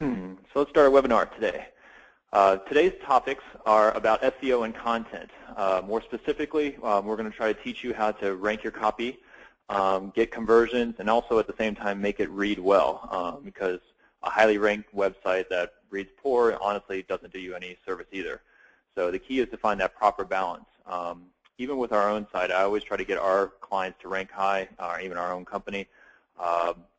So let's start our webinar today. Today's topics are about SEO and content. More specifically, we're going to try to teach you how to rank your copy, get conversions, and also at the same time make it read well, because a highly ranked website that reads poor honestly doesn't do you any service either. So the key is to find that proper balance. Even with our own site, I always try to get our clients to rank high, or even our own company.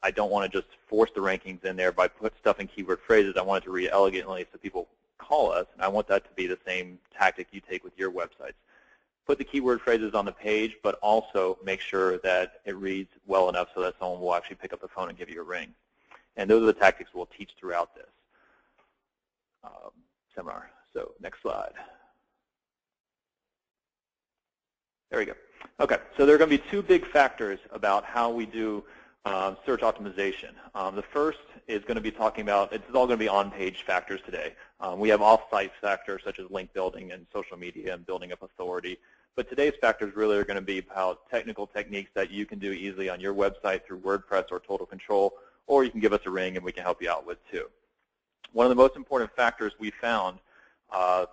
I don't want to just force the rankings in there by put stuff in keyword phrases. I want it to read elegantly so people call us, and I want that to be the same tactic you take with your websites. Put the keyword phrases on the page, but also make sure that it reads well enough so that someone will actually pick up the phone and give you a ring. And those are the tactics we'll teach throughout this seminar. So next slide. There we go. Okay, so there are going to be two big factors about how we do search optimization. The first is going to be talking about, it's all going to be on-page factors today. We have off-site factors such as link building and social media and building up authority. But today's factors really are going to be about technical techniques that you can do easily on your website through WordPress or Total Control, or you can give us a ring and we can help you out with too. One of the most important factors we found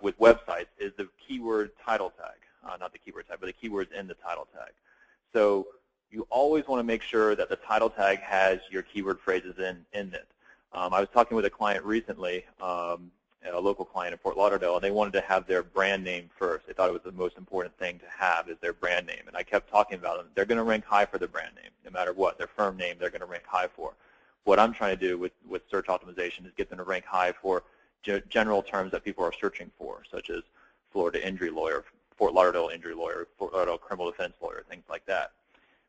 with websites is the keyword title tag. Not the keyword tag, but the keywords in the title tag. So you always want to make sure that the title tag has your keyword phrases in it. I was talking with a client recently, a local client in Fort Lauderdale, and they wanted to have their brand name first. They thought it was the most important thing to have is their brand name. And I kept talking about them. They're going to rank high for their brand name, no matter what. Their firm name they're going to rank high for. What I'm trying to do with search optimization is get them to rank high for general terms that people are searching for, such as Florida injury lawyer, Fort Lauderdale injury lawyer, Fort Lauderdale criminal defense lawyer, things like that.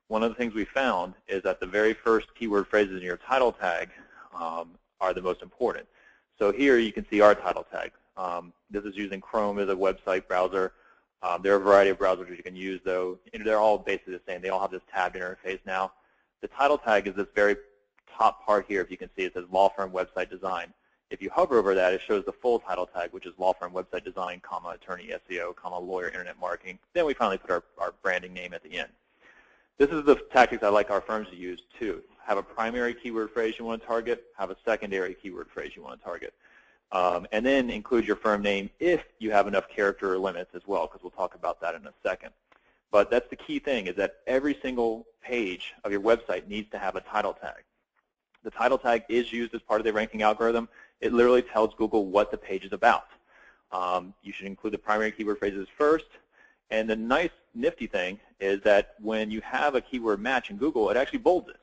One of the things we found is that the very first keyword phrases in your title tag are the most important. So here you can see our title tag. This is using Chrome as a website browser. There are a variety of browsers you can use, though. They're all basically the same. They all have this tabbed interface now. The title tag is this very top part here. If you can see, it says law firm website design. If you hover over that, it shows the full title tag, which is law firm website design, comma, attorney, SEO, comma, lawyer, internet marketing. Then we finally put our branding name at the end. This is the tactics I like our firms to use, too. Have a primary keyword phrase you want to target, have a secondary keyword phrase you want to target. And then include your firm name if you have enough character limits as well, because we'll talk about that in a second. But that's the key thing, is that every single page of your website needs to have a title tag. The title tag is used as part of the ranking algorithm. It literally tells Google what the page is about. You should include the primary keyword phrases first. And the nice, nifty thing is that when you have a keyword match in Google, it actually bolds it.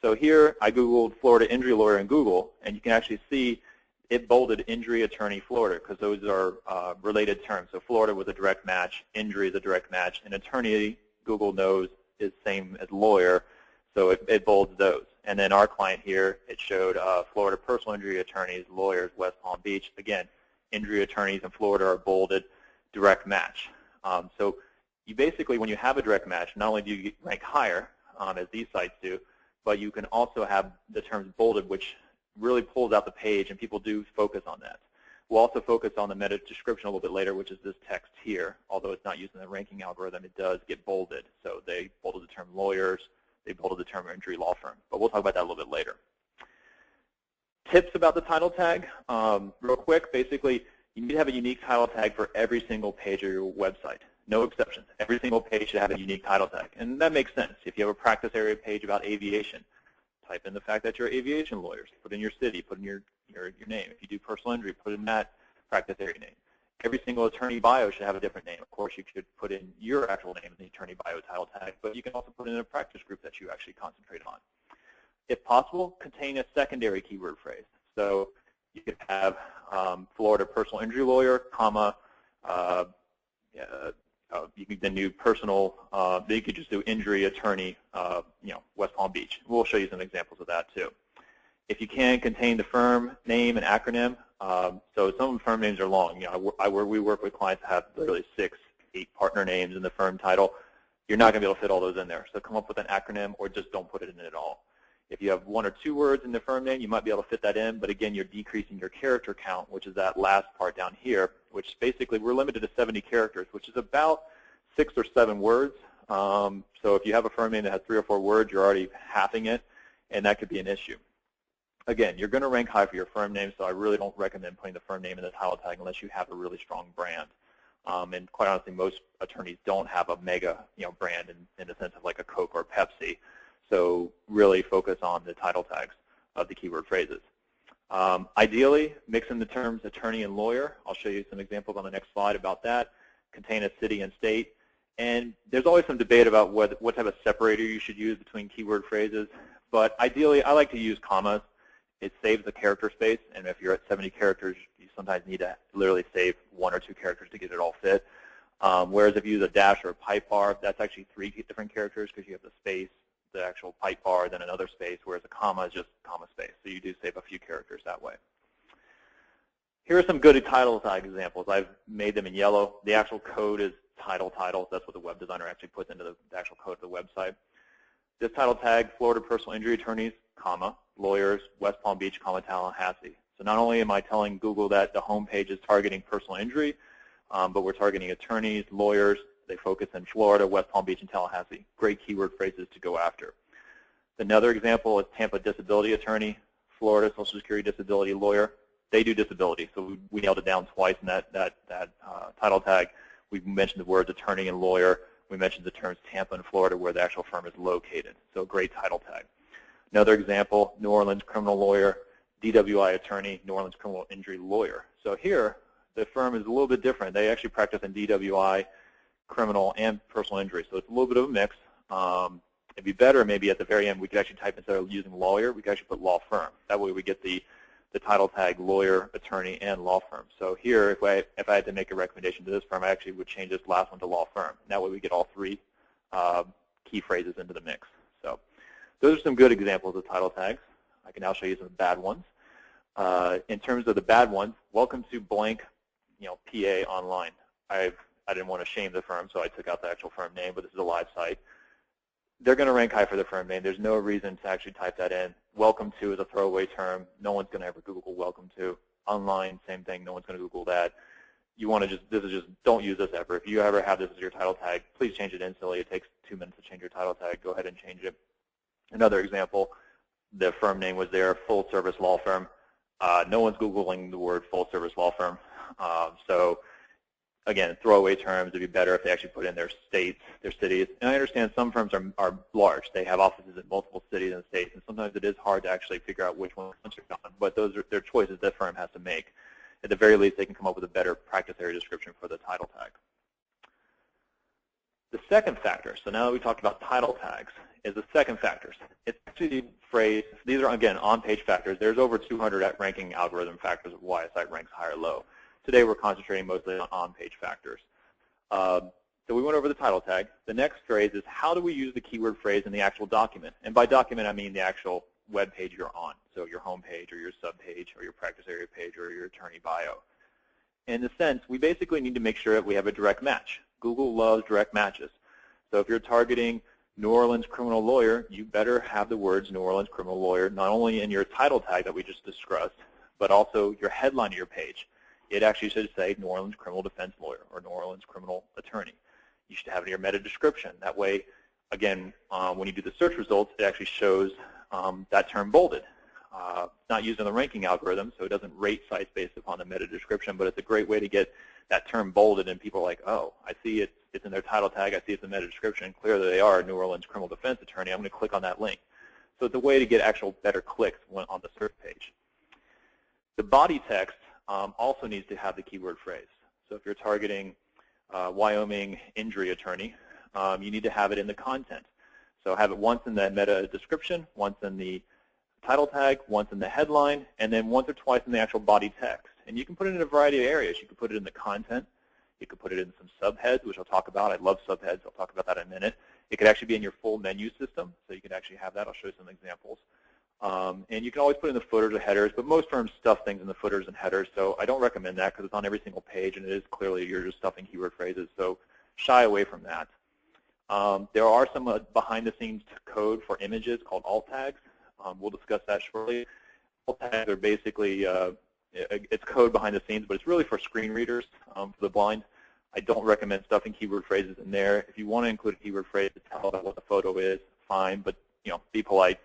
So here I Googled Florida injury lawyer in Google, and you can actually see it bolded injury attorney Florida, because those are related terms. So Florida was a direct match, injury is a direct match, and attorney, Google knows, is same as lawyer, so it bolds those. And then our client here, it showed Florida personal injury attorneys, lawyers, West Palm Beach. Again, injury attorneys in Florida are bolded, direct match. So you basically, when you have a direct match, not only do you rank higher, as these sites do, but you can also have the terms bolded, which really pulls out the page, and people do focus on that. We'll also focus on the meta description a little bit later, which is this text here. Although it's not used in the ranking algorithm, it does get bolded. So they bolded the term lawyers, they bolded the term injury law firm. But we'll talk about that a little bit later. Tips about the title tag, real quick. Basically, you need to have a unique title tag for every single page of your website. No exceptions. Every single page should have a unique title tag. And that makes sense. If you have a practice area page about aviation, type in the fact that you're aviation lawyers. Put in your city, put in your name. If you do personal injury, put in that practice area name. Every single attorney bio should have a different name. Of course, you should put in your actual name in the attorney bio title tag, but you can also put in a practice group that you actually concentrate on. If possible, contain a secondary keyword phrase. So you could have Florida personal injury lawyer, comma, you could then do personal, then you could just do injury attorney, West Palm Beach. We'll show you some examples of that too. If you can, contain the firm name and acronym. So some of the firm names are long. We work with clients that have literally 6, 8 partner names in the firm title. You're not going to be able to fit all those in there. So come up with an acronym, or just don't put it in at all. If you have 1 or 2 words in the firm name, you might be able to fit that in, but again, you're decreasing your character count, which is that last part down here, which basically we're limited to 70 characters, which is about 6 or 7 words. So if you have a firm name that has 3 or 4 words, you're already halving it, and that could be an issue. Again, you're going to rank high for your firm name, so I really don't recommend putting the firm name in the title tag unless you have a really strong brand. And quite honestly, most attorneys don't have a mega brand in the sense of like a Coke or Pepsi. So really focus on the title tags of the keyword phrases. Ideally, mix in the terms attorney and lawyer. I'll show you some examples on the next slide about that. Contain a city and state. And there's always some debate about what type of separator you should use between keyword phrases. But ideally, I like to use commas. It saves the character space, and if you're at 70 characters, you sometimes need to literally save 1 or 2 characters to get it all fit. Whereas if you use a dash or a pipe bar, that's actually 3 different characters because you have the space, the actual pipe bar, then another space, whereas a comma is just comma space. So you do save a few characters that way. Here are some good title tag examples. I've made them in yellow. The actual code is titles. That's what the web designer actually puts into the actual code of the website. This title tag, Florida personal injury attorneys, comma, lawyers, West Palm Beach, comma, Tallahassee. So not only am I telling Google that the home page is targeting personal injury, but we're targeting attorneys, lawyers. They focus in Florida, West Palm Beach, and Tallahassee. Great keyword phrases to go after. Another example is Tampa disability attorney, Florida social security disability lawyer. They do disability, so we nailed it down twice in that title tag. We mentioned the words attorney and lawyer. We mentioned the terms Tampa and Florida where the actual firm is located. So great title tag. Another example, New Orleans criminal lawyer, DWI attorney, New Orleans criminal injury lawyer. So here, the firm is a little bit different. They actually practice in DWI, criminal, and personal injury. So it's a little bit of a mix. It'd be better maybe at the very end we could actually type, instead of using lawyer, we could actually put law firm. That way we get the title tag lawyer, attorney, and law firm. So here, if I had to make a recommendation to this firm, I actually would change this last one to law firm. And that way we get all 3 key phrases into the mix. So those are some good examples of title tags. I can now show you some bad ones. In terms of the bad ones, welcome to blank, PA online. I didn't want to shame the firm, so I took out the actual firm name, but this is a live site. They're going to rank high for the firm name. There's no reason to actually type that in. Welcome to is a throwaway term. No one's going to ever Google welcome to. Online, same thing. No one's going to Google that. You want to don't use this ever. If you ever have this as your title tag, please change it instantly. It takes 2 minutes to change your title tag. Go ahead and change it. Another example, the firm name was there, full service law firm. No one's Googling the word full service law firm. So again, throwaway terms. It'd be better if they actually put in their states, their cities. And I understand some firms are large. They have offices in multiple cities and states, and sometimes it is hard to actually figure out which one to concentrate on. But those are their choices that firm has to make. At the very least, they can come up with a better practice area description for the title tag. The second factor, so now that we talked about title tags, is the second factor. It's actually the phrase, these are, again, on-page factors. There's over 200 ranking algorithm factors of why a site ranks high or low. Today we're concentrating mostly on on-page factors. So we went over the title tag. The next phrase is how do we use the keyword phrase in the actual document? And by document, I mean the actual web page you're on, so your home page or your sub page or your practice area page or your attorney bio. In a sense, we basically need to make sure that we have a direct match. Google loves direct matches. So if you're targeting New Orleans criminal lawyer, you better have the words New Orleans criminal lawyer not only in your title tag that we just discussed, but also your headline of your page. It actually should say New Orleans criminal defense lawyer or New Orleans criminal attorney. You should have it in your meta description. That way, again, when you do the search results, it actually shows that term bolded. It's not used in the ranking algorithm, so it doesn't rate sites based upon the meta description, but it's a great way to get that term bolded, and people are like, oh, I see it's in their title tag, I see it's in the meta description, clearly they are a New Orleans criminal defense attorney, I'm going to click on that link. So it's a way to get actual better clicks on the search page. The body text also needs to have the keyword phrase. So if you're targeting Wyoming injury attorney, you need to have it in the content. So have it once in the meta description, once in the title tag, once in the headline, and then once or twice in the actual body text. And you can put it in a variety of areas. You can put it in the content. You can put it in some subheads, which I'll talk about. I love subheads. I'll talk about that in a minute. It could actually be in your full menu system, so you can actually have that. I'll show you some examples. And you can always put in the footers or headers, but most firms stuff things in the footers and headers, so I don't recommend that because it's on every single page, and it is clearly you're just stuffing keyword phrases, so shy away from that. There are some behind-the-scenes code for images called alt tags. We'll discuss that shortly. Alt tags are basically, it's code behind the scenes, but it's really for screen readers, for the blind. I don't recommend stuffing keyword phrases in there. If you want to include a keyword phrase to tell about what the photo is, fine, but be polite.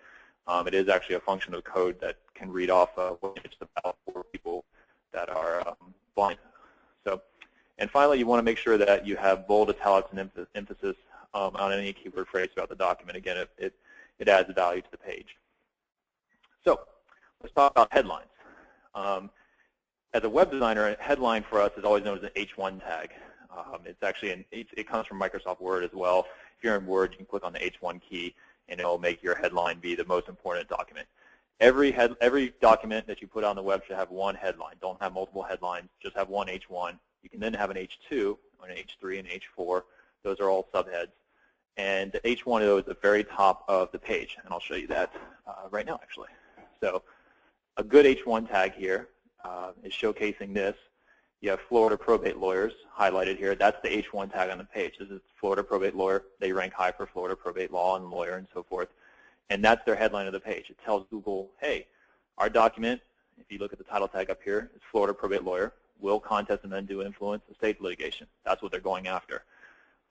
It is actually a function of code that can read off what it's about for people that are blind. So, and finally, you want to make sure that you have bold, italics, and emphasis on any keyword phrase throughout the document. Again, it adds value to the page. So let's talk about headlines. As a web designer, a headline for us is always known as an H1 tag. It's actually it comes from Microsoft Word as well. If you're in Word, you can click on the H1 key, and it'll make your headline be the most important document. Every document that you put on the web should have one headline. Don't have multiple headlines. Just have one H1. You can then have an H2, an H3, and H4. Those are all subheads. And the H1 is the very top of the page, and I'll show you that right now, actually. So a good H1 tag here is showcasing this. You have Florida probate lawyers highlighted here. That's the H1 tag on the page. This is Florida probate lawyer. They rank high for Florida probate law and lawyer and so forth. And that's their headline of the page. It tells Google, hey, our document, if you look at the title tag up here, is Florida probate lawyer, will contest and undue influence estate litigation. That's what they're going after.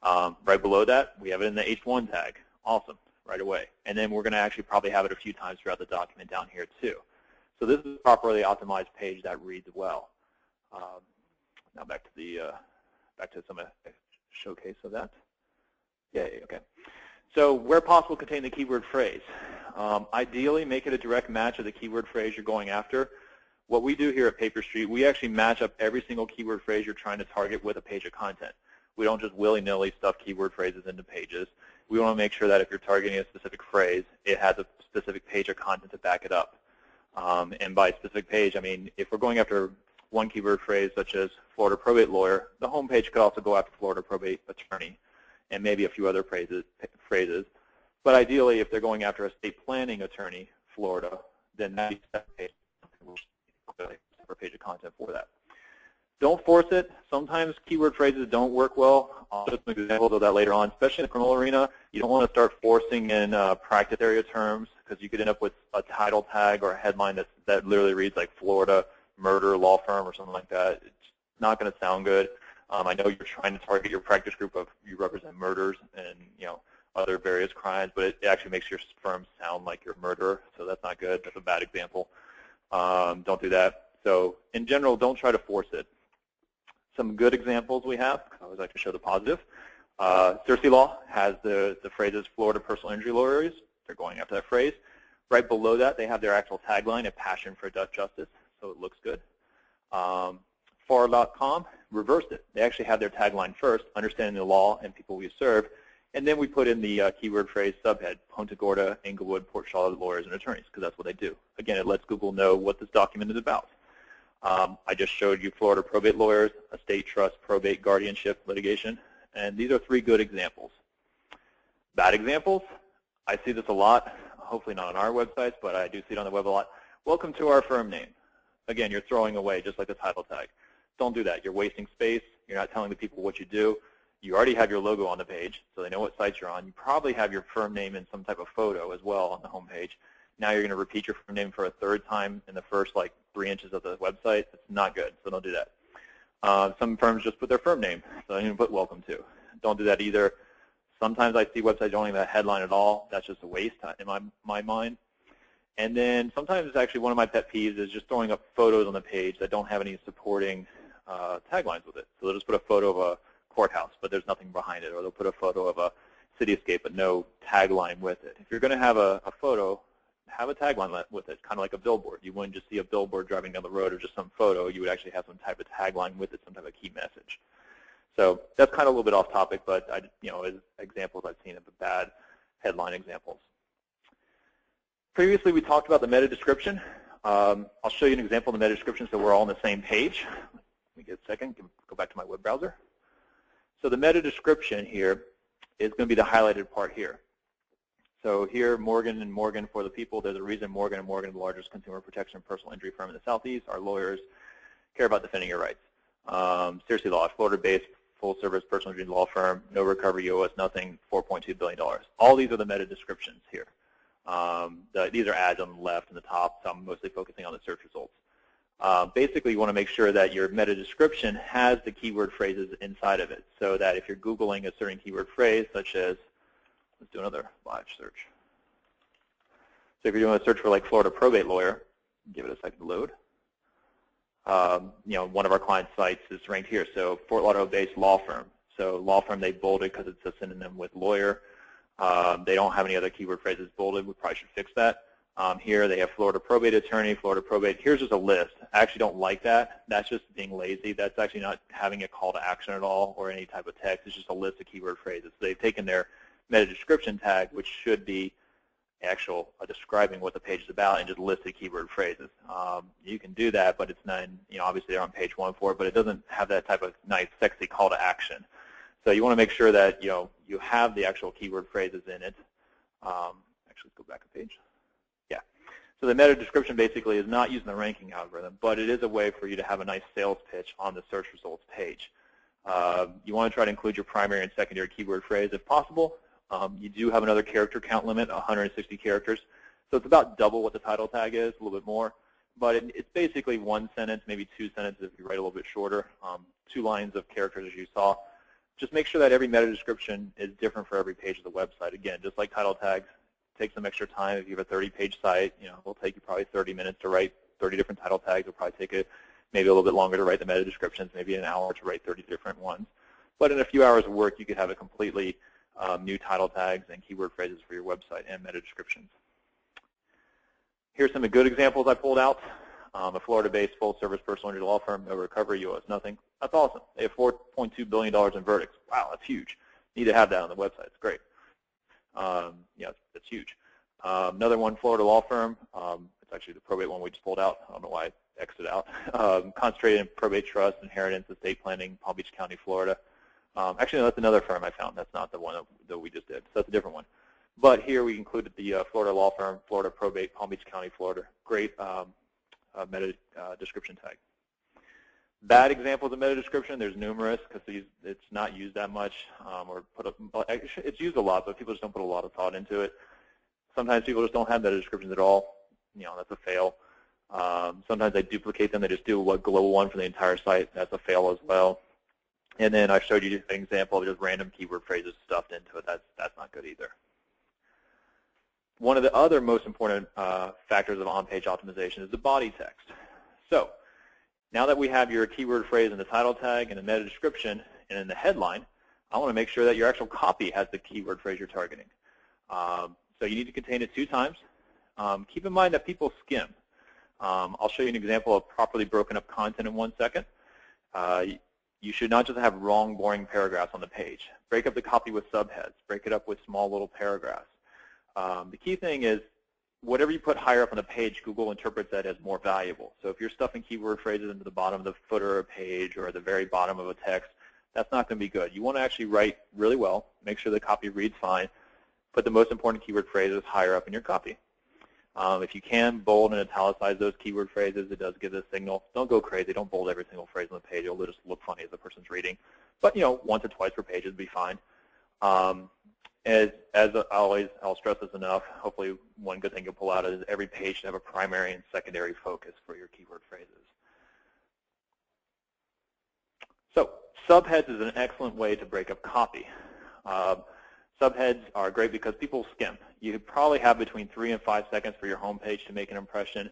Right below that, we have it in the H1 tag. Awesome, right away. And then we're going to actually probably have it a few times throughout the document down here too. So this is a properly optimized page that reads well. Now back to some showcase of that. Yay, okay. So where possible, contain the keyword phrase. Ideally, make it a direct match of the keyword phrase you're going after. What we do here at Paper Street, we actually match up every single keyword phrase you're trying to target with a page of content. We don't just willy-nilly stuff keyword phrases into pages. We want to make sure that if you're targeting a specific phrase, it has a specific page of content to back it up. And by specific page, I mean if we're going after one keyword phrase such as Florida probate lawyer, the home page could also go after Florida probate attorney and maybe a few other phrases. But ideally, if they're going after a estate planning attorney, Florida, then that's a separate page of content for that. Don't force it. Sometimes keyword phrases don't work well. I'll show some examples of that later on, especially in the criminal arena. You don't want to start forcing in practice area terms because you could end up with a title tag or a headline that literally reads like Florida murder law firm or something like that. It's not going to sound good. I know you're trying to target your practice group of you represent murders and other various crimes, but it actually makes your firm sound like you're a murderer, so that's not good. That's a bad example. Don't do that. So in general, don't try to force it. Some good examples we have, I always like to show the positive. Cersei Law has the phrases Florida personal injury lawyers. They're going after that phrase. Right below that, they have their actual tagline, a passion for justice, so it looks good. FAR.com reversed it. They actually have their tagline first, understanding the law and people we serve, and then we put in the keyword phrase Subhead, Punta Gorda, Englewood, Port Charlotte lawyers and attorneys, because that's what they do. Again, it lets Google know what this document is about. I just showed you Florida probate lawyers, estate trust, probate, guardianship, litigation, and these are 3 good examples. Bad examples, I see this a lot, hopefully not on our websites, but I do see it on the web a lot. Welcome to our firm name. Again, you're throwing away just like the title tag. Don't do that. You're wasting space. You're not telling the people what you do. You already have your logo on the page, so they know what site you're on. You probably have your firm name in some type of photo as well on the home page. Now you're going to repeat your firm name for a 3rd time in the first, like, 3 inches of the website. It's not good, so don't do that. Some firms just put their firm name, so you can put welcome to. Don't do that either. Sometimes I see websites don't even have a headline at all. That's just a waste in my mind. And then sometimes actually one of my pet peeves is just throwing up photos on the page that don't have any supporting taglines with it. So they'll just put a photo of a courthouse, but there's nothing behind it, or they'll put a photo of a cityscape, but no tagline with it. If you're going to have a photo, have a tagline with it, kind of like a billboard. You wouldn't just see a billboard driving down the road or just some photo. You would actually have some type of tagline with it, some type of key message. So that's kind of a little bit off topic, but as examples I've seen of the bad headline examples. Previously, we talked about the meta description. I'll show you an example of the meta description so we're all on the same page. Let me get a second. Go back to my web browser. So the meta description here is going to be the highlighted part here. So here, Morgan & Morgan for the people. There's a reason Morgan & Morgan is the largest consumer protection and personal injury firm in the Southeast. Our lawyers care about defending your rights. Cersei Law, Florida-based, full-service personal injury law firm. No recovery, you owe us nothing, $4.2 billion. All these are the meta descriptions here. These are ads on the left and the top, so I'm mostly focusing on the search results. Basically, you want to make sure that your meta description has the keyword phrases inside of it, so that if you're Googling a certain keyword phrase, such as, let's do another live search. So if you're doing a search for like Florida probate lawyer, give it a second to load. One of our client sites is ranked here. So Fort Lauderdale-based law firm. So law firm, they bolded because it's a synonym with lawyer. They don't have any other keyword phrases bolded. We probably should fix that. Here they have Florida probate attorney, Florida probate. Here's just a list. I actually don't like that. That's just being lazy. That's actually not having a call to action at all or any type of text. It's just a list of keyword phrases. So they've taken their meta description tag, which should be actual describing what the page is about, and just listed keyword phrases. You can do that, but it's not, obviously they're on page 1 for it, but it doesn't have that type of nice, sexy call to action. So you want to make sure that you have the actual keyword phrases in it. Actually, let's go back a page. Yeah. So the meta description basically is not using the ranking algorithm, but it is a way for you to have a nice sales pitch on the search results page. You want to try to include your primary and secondary keyword phrase if possible. You do have another character count limit, 160 characters. So it's about double what the title tag is, a little bit more. But it's basically 1 sentence, maybe 2 sentences if you write a little bit shorter, 2 lines of characters as you saw. Just make sure that every meta description is different for every page of the website. Again, just like title tags, take some extra time. If you have a 30-page site, it'll take you probably 30 minutes to write 30 different title tags. It'll probably take it maybe a little bit longer to write the meta descriptions, maybe an hour to write 30 different ones. But in a few hours of work, you could have a completely new title tags and keyword phrases for your website and meta descriptions. Here's some good examples I pulled out. A Florida-based full-service personal injury law firm, no recovery, you owe us nothing. That's awesome. They have $4.2 billion in verdicts. Wow, that's huge. Need to have that on the website. It's great. Yeah, that's huge. Another one, Florida law firm. It's actually the probate one we just pulled out. I don't know why I X'd it out. Concentrated in probate trust, inheritance, estate planning, Palm Beach County, Florida. Actually, no, that's another firm I found. That's not the one that we just did. So that's a different one. But here we included the Florida law firm, Florida probate, Palm Beach County, Florida. Great meta description tag. Bad examples of meta description, there's numerous because it's not used that much, it's used a lot, but people just don't put a lot of thought into it. Sometimes people just don't have meta descriptions at all. That's a fail. Sometimes they duplicate them. They just do a global one for the entire site. That's a fail as well. And then I showed you an example of just random keyword phrases stuffed into it. That's not good either. One of the other most important factors of on-page optimization is the body text. So now that we have your keyword phrase in the title tag and the meta description and in the headline, I want to make sure that your actual copy has the keyword phrase you're targeting. So you need to contain it 2 times. Keep in mind that people skim. I'll show you an example of properly broken up content in 1 second. You should not just have long, boring paragraphs on the page. Break up the copy with subheads. Break it up with small little paragraphs. The key thing is whatever you put higher up on the page, Google interprets that as more valuable. So if you're stuffing keyword phrases into the bottom of the footer of a page or at the very bottom of a text, that's not going to be good. You want to actually write really well, make sure the copy reads fine, put the most important keyword phrases higher up in your copy. If you can, bold and italicize those keyword phrases. It does give a signal. Don't go crazy. Don't bold every single phrase on the page. It'll just look funny as the person's reading. But, once or twice per page would be fine. As always, I'll stress this enough. Hopefully, one good thing you'll pull out is every page should have a primary and secondary focus for your keyword phrases. So, subheads is an excellent way to break up copy. Subheads are great because people skim. You probably have between 3 and 5 seconds for your home page to make an impression.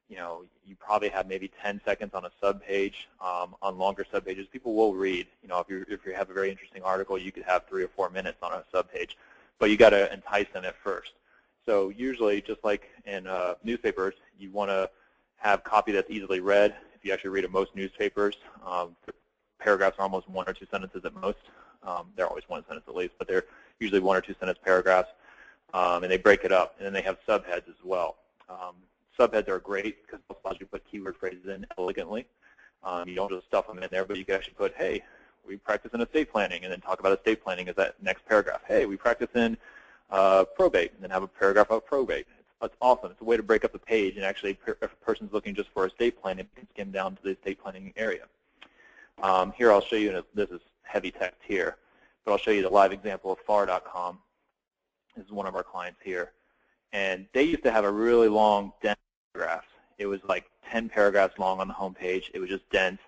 You probably have maybe 10 seconds on a subpage. On longer subpages, people will read. If you have a very interesting article, you could have 3 or 4 minutes on a subpage, but you got to entice them at first. So usually, just like in newspapers, you want to have copy that's easily read. If you actually read most newspapers, paragraphs are almost 1 or 2 sentences at most. They're always 1 sentence at least, but they're usually 1 or 2 sentence paragraphs, and they break it up, and then they have subheads as well. Subheads are great because it allows you to put keyword phrases in elegantly. You don't just stuff them in there, but you can actually put, hey, we practice in estate planning, and then talk about estate planning as that next paragraph. Hey, we practice in probate, and then have a paragraph about probate. It's awesome. It's a way to break up the page, and actually, if a person's looking just for estate planning, you can skim down to the estate planning area. Here I'll show you, this is heavy text here, but I'll show you the live example of FAR.com. This is one of our clients here. And they used to have a really long, dense paragraph. It was like 10 paragraphs long on the home page. It was just dense.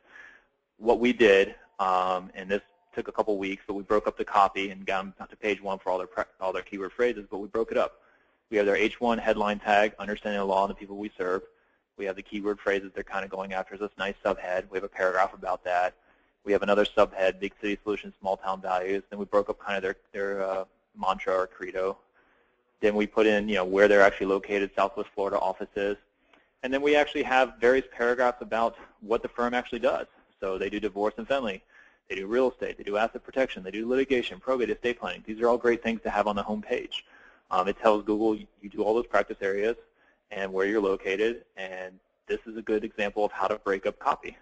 What we did, and this took a couple weeks, but we broke up the copy and got them to page 1 for all their keyword phrases, but we broke it up. We have their H1 headline tag, understanding the law and the people we serve. We have the keyword phrases they're kind of going after, so it's a nice subhead. We have a paragraph about that. We have another subhead, big city solutions, small town values. Then we broke up kind of their mantra or credo. Then we put in, where they're actually located, Southwest Florida offices. And then we actually have various paragraphs about what the firm actually does. So they do divorce and family. They do real estate. They do asset protection. They do litigation, probate, estate planning. These are all great things to have on the home page. It tells Google you do all those practice areas and where you're located. And this is a good example of how to break up copy.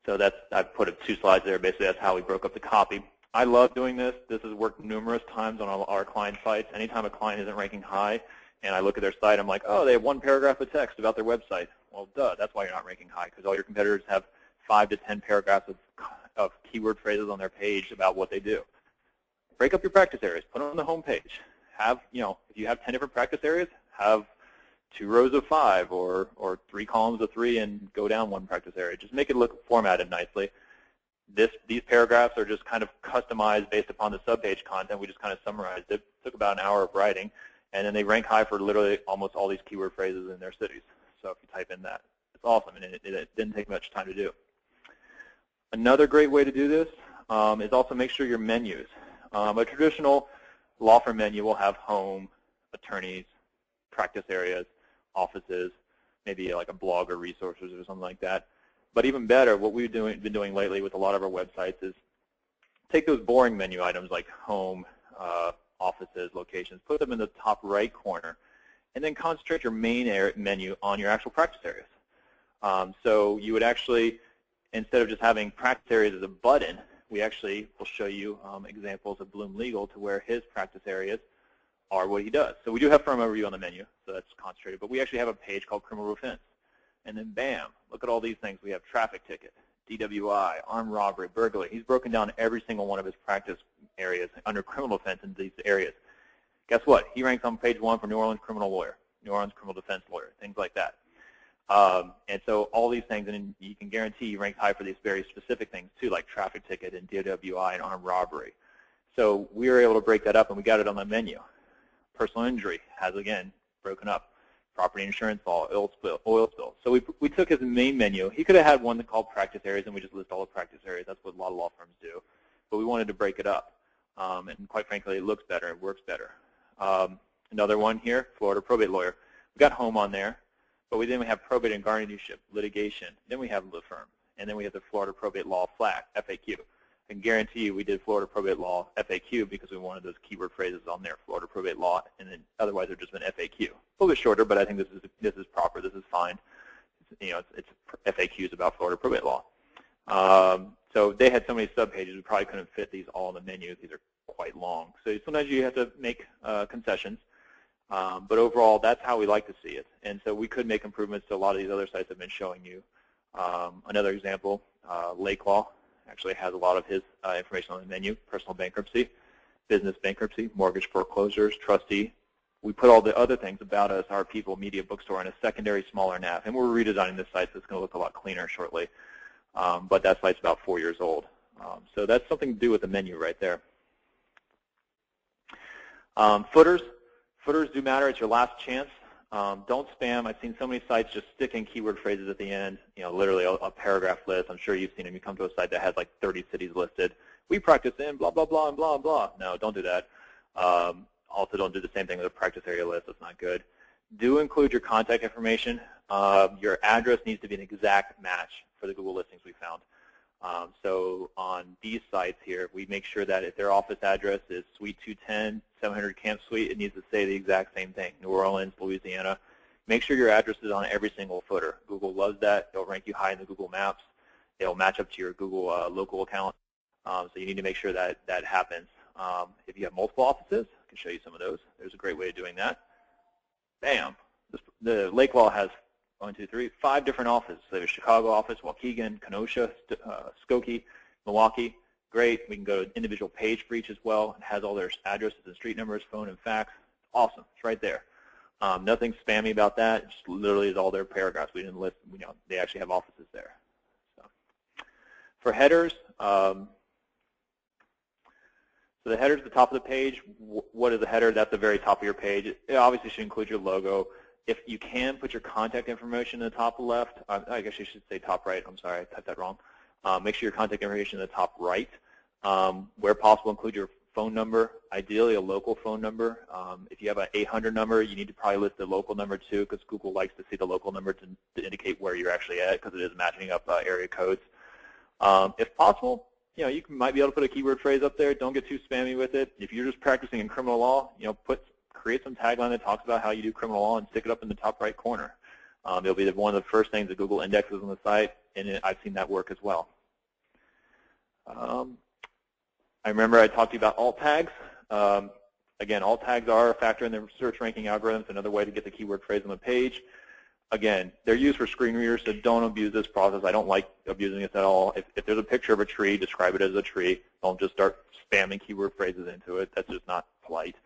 So I've put up 2 slides there. Basically, that's how we broke up the copy. I love doing this. This has worked numerous times on our client sites. Anytime a client isn't ranking high and I look at their site, I'm like, oh, they have 1 paragraph of text about their website. Well, duh, that's why you're not ranking high, because all your competitors have 5 to 10 paragraphs of keyword phrases on their page about what they do. Break up your practice areas. Put them on the home page. Have, if you have 10 different practice areas, have 2 rows of 5 or 3 columns of 3 and go down 1 practice area. Just make it look formatted nicely. These paragraphs are just kind of customized based upon the subpage content. We just kind of summarized it. It took about an hour of writing, and then they rank high for literally almost all these keyword phrases in their cities. So if you type in that, it's awesome, and it didn't take much time to do. Another great way to do this is also make sure your menus. A traditional law firm menu will have home, attorneys, practice areas, offices, maybe like a blog or resources or something like that. But even better, what we've been doing lately with a lot of our websites is take those boring menu items like home, offices, locations, put them in the top right corner, and then concentrate your main menu on your actual practice areas. So you would actually, instead of just having practice areas as a button, we actually will show you examples of Bloom Legal to where his practice areas are what he does. So we do have firm overview on the menu, so that's concentrated, but we actually have a page called criminal offense. And then bam, look at all these things. We have traffic ticket, DWI, armed robbery, burglary. He's broken down every single one of his practice areas under criminal offense in these areas. Guess what? He ranks on page 1 for New Orleans criminal lawyer, New Orleans criminal defense lawyer, things like that. And so all these things, and you can guarantee he ranks high for these very specific things too, like traffic ticket and DWI and armed robbery. So we were able to break that up, and we got it on the menu. Personal injury has, again, broken up. Property insurance law, oil spill. So we took his main menu. He could have had one called practice areas, and we just list all the practice areas. That's what a lot of law firms do. But we wanted to break it up. And quite frankly, it looks better. It works better. Another one here, Florida probate lawyer. We got home on there, but then we have probate and guardianship, litigation. Then we have the firm. And then we have the Florida probate law flag, FAQ. I can guarantee you we did Florida probate law FAQ because we wanted those keyword phrases on there, Florida probate law, and then otherwise it would just been FAQ. A little bit shorter, but I think this is proper. This is fine. It's FAQs about Florida probate law. So they had so many subpages, we probably couldn't fit these all in the menu. These are quite long. So sometimes you have to make concessions. But overall, that's how we like to see it. And so we could make improvements to a lot of these other sites I've been showing you. Another example, Lake Law actually has a lot of his information on the menu, personal bankruptcy, business bankruptcy, mortgage foreclosures, trustee. We put all the other things about us, our people, media, bookstore, in a secondary, smaller nav. And we're redesigning this site, so it's going to look a lot cleaner shortly. But that site's about 4 years old. So that's something to do with the menu right there. Footers. Footers do matter. It's your last chance. Don't spam. I've seen so many sites just stick in keyword phrases at the end, literally a paragraph list. I'm sure you've seen them. You come to a site that has like 30 cities listed. We practice in blah, blah, blah, and blah, blah. No, don't do that. Also, don't do the same thing with a practice area list. That's not good. Do include your contact information. Your address needs to be an exact match for the Google listings we found. So on these sites here, we make sure that if their office address is Suite 210, 700 Camp Suite, it needs to say the exact same thing, New Orleans, Louisiana. Make sure your address is on every single footer. Google loves that. It'll rank you high in the Google Maps. It'll match up to your Google local account. So you need to make sure that that happens. If you have multiple offices, I can show you some of those. There's a great way of doing that. Bam. The Lake Law has 5 different offices. So there's Chicago office, Waukegan, Kenosha, Skokie, Milwaukee. Great. We can go to individual page for each as well. It has all their addresses and street numbers, phone, and fax. Awesome. It's right there. Nothing spammy about that. It just literally is all their paragraphs. We didn't list. They actually have offices there. So for headers, So the header is the top of the page. What is the header? That's the very top of your page. It obviously should include your logo. If you can, put your contact information in the top left. I guess you should say top right. I'm sorry, I typed that wrong. Make sure your contact information in the top right. Where possible, include your phone number, ideally a local phone number. If you have an 800 number, you need to probably list the local number too, because Google likes to see the local number to indicate where you're actually at, because it is matching up area codes. If possible, you might be able to put a keyword phrase up there. Don't get too spammy with it. If you're just practicing in criminal law, create some tagline that talks about how you do criminal law and stick it up in the top right corner. It'll be one of the first things that Google indexes on the site, and I've seen that work as well. I remember I talked to you about alt tags. Again, alt tags are a factor in the search ranking algorithms, another way to get the keyword phrase on the page. Again, they're used for screen readers, so don't abuse this process. I don't like abusing this at all. If there's a picture of a tree, describe it as a tree. Don't just start spamming keyword phrases into it. That's just not polite.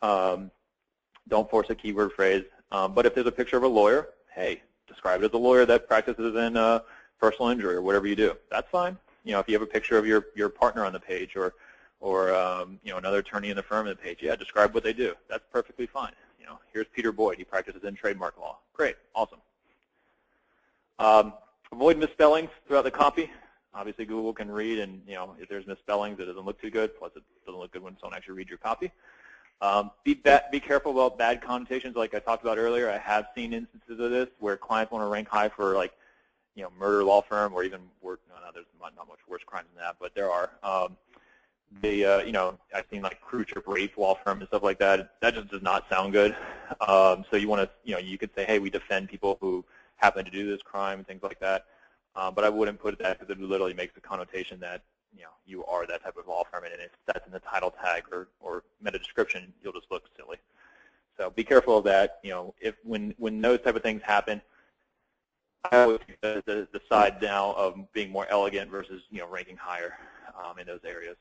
Don't force a keyword phrase. But if there's a picture of a lawyer, hey, describe it as a lawyer that practices in personal injury or whatever you do. That's fine. If you have a picture of your partner on the page or another attorney in the firm on the page, yeah, describe what they do. That's perfectly fine. Here's Peter Boyd. He practices in trademark law. Great, awesome. Avoid misspellings throughout the copy. Obviously, Google can read, and if there's misspellings, it doesn't look too good. Plus, it doesn't look good when someone actually reads your copy. Be careful about bad connotations, like I talked about earlier. I have seen instances of this where clients want to rank high for murder law firm, or even worse. No, there's not much worse crimes than that, but there are. I've seen like cruise ship rape law firm and stuff like that. That just does not sound good. So you want to, you could say, hey, we defend people who happen to do this crime and things like that. But I wouldn't put that, because it literally makes the connotation that you are that type of law firm, and if that's in the title tag or meta description, you'll just look silly. So be careful of that. If when those type of things happen, I always take the side now of being more elegant versus ranking higher in those areas.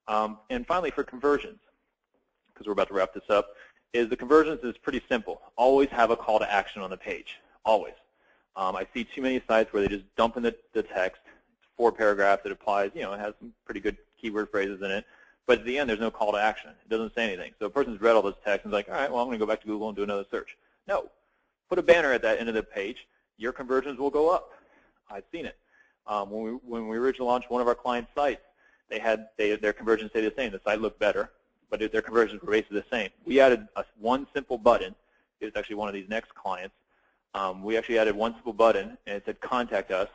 And finally, for conversions, because we're about to wrap this up, is the conversions is pretty simple. Always have a call to action on the page. Always. I see too many sites where they just dump in the text. It's 4 paragraphs. It applies. It has some pretty good keyword phrases in it. But at the end, there's no call to action. It doesn't say anything. So a person's read all this text and is like, all right, well, I'm going to go back to Google and do another search. No. Put a banner at that end of the page. Your conversions will go up. I've seen it. When we originally launched one of our clients' sites, their conversions stayed the same. The site looked better, but their conversions were basically the same. We added one simple button. It was actually one of these next clients. We actually added one simple button, and it said contact us,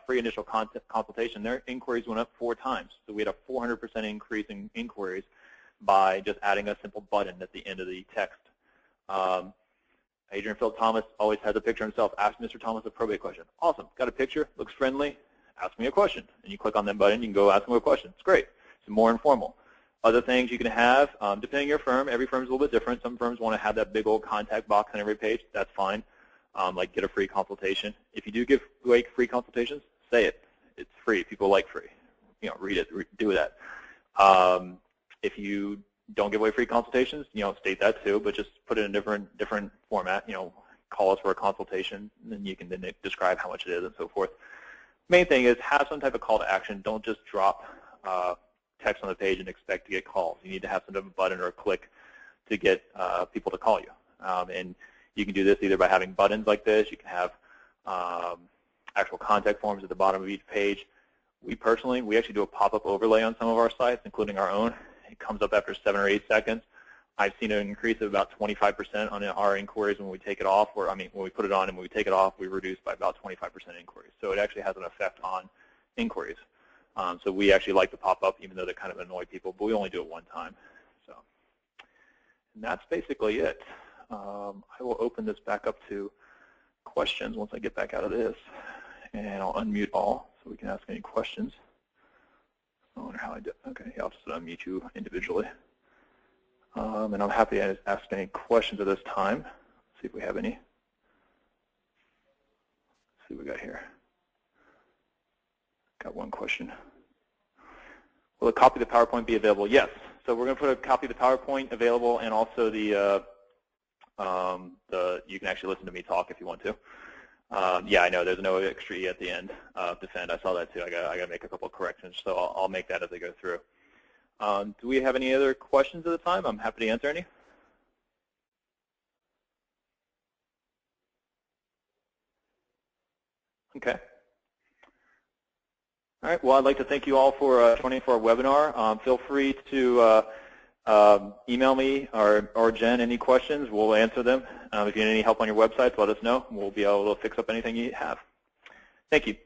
free initial consultation. Their inquiries went up 4 times. So we had a 400% increase in inquiries by just adding a simple button at the end of the text. Adrian Phil Thomas always has a picture himself. Ask Mr. Thomas a probate question. Awesome. Got a picture, looks friendly. Ask me a question. And you click on that button, you can go ask him a question. It's great. It's more informal. Other things you can have, depending on your firm, every firm is a little bit different. Some firms want to have that big old contact box on every page. That's fine. Like get a free consultation. If you do give away free consultations, say it. It's free. People like free. Read it. Do that. If you don't give away free consultations, state that too, but just put it in a different format. Call us for a consultation, and then you can then describe how much it is and so forth. Main thing is have some type of call to action. Don't just drop text on the page and expect to get calls. You need to have some type of button or a click to get people to call you. And you can do this either by having buttons like this. You can have actual contact forms at the bottom of each page. We actually do a pop-up overlay on some of our sites, including our own. It comes up after 7 or 8 seconds. I've seen an increase of about 25% on our inquiries when we take it off, when we put it on and when we take it off, we reduce by about 25% inquiries. So it actually has an effect on inquiries. So we actually like to pop up, even though they kind of annoy people, but we only do it one time. So, and that's basically it. I will open this back up to questions once I get back out of this, and I'll unmute all so we can ask any questions. I wonder how I do. Okay, I'll just unmute you individually. And I'm happy to ask any questions at this time. See if we have any. Let's see what we got here. Got one question. Will a copy of the PowerPoint be available? Yes. So we're going to put a copy of the PowerPoint available, and also you can actually listen to me talk if you want to. Yeah, I know there's no extra E at the end of defend. I saw that too. I got to make a couple of corrections, so I'll make that as I go through. Do we have any other questions at the time? I'm happy to answer any. Okay. All right. Well, I'd like to thank you all for joining for our webinar. Feel free to email me or Jen any questions. We'll answer them. If you need any help on your websites, let us know. We'll be able to fix up anything you have. Thank you.